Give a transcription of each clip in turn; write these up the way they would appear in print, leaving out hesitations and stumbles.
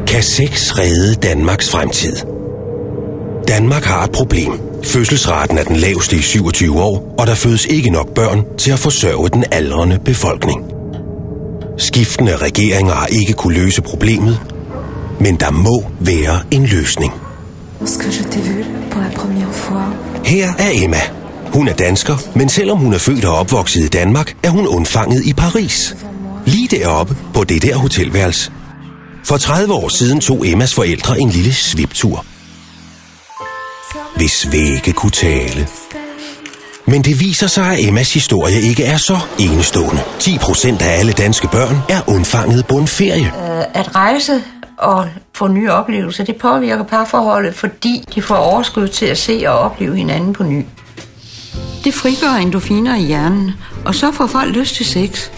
Kan sex redde Danmarks fremtid? Danmark har et problem. Fødselsraten er den laveste i 27 år, og der fødes ikke nok børn til at forsørge den aldrende befolkning. Skiftende regeringer har ikke kunne løse problemet, men der må være en løsning. Her er Emma. Hun er dansker, men selvom hun er født og opvokset i Danmark, er hun undfanget i Paris. Lige deroppe på det der hotelværelse. For 30 år siden tog Emmas forældre en lille sviptur. Hvis vægge kunne tale. Men det viser sig, at Emmas historie ikke er så enestående. 10% af alle danske børn er undfanget på en ferie. At rejse og få nye oplevelser, det påvirker parforholdet, fordi de får overskud til at se og opleve hinanden på ny. Det frigør endorfiner i hjernen, og så får folk lyst til sex.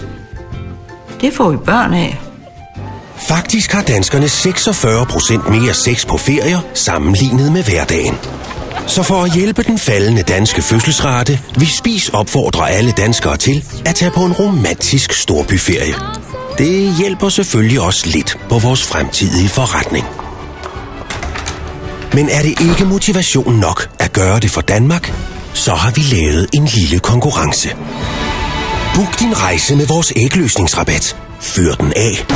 Det får vi børn af. Faktisk har danskerne 46% mere sex på ferier sammenlignet med hverdagen. Så for at hjælpe den faldende danske fødselsrate, vil Spis opfordre alle danskere til at tage på en romantisk storbyferie. Det hjælper selvfølgelig også lidt på vores fremtidige forretning. Men er det ikke motivation nok at gøre det for Danmark, så har vi lavet en lille konkurrence. Book din rejse med vores ægløsningsrabat. Fyr den af.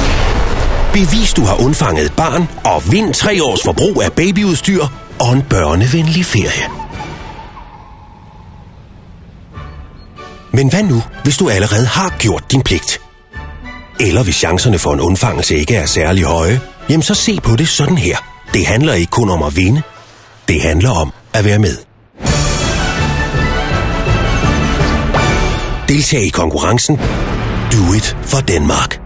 Bevis, du har undfanget et barn, og vind 3 års forbrug af babyudstyr og en børnevenlig ferie. Men hvad nu, hvis du allerede har gjort din pligt? Eller hvis chancerne for en undfangelse ikke er særlig høje, jamen så se på det sådan her. Det handler ikke kun om at vinde. Det handler om at være med. Deltag i konkurrencen. Do it for Denmark.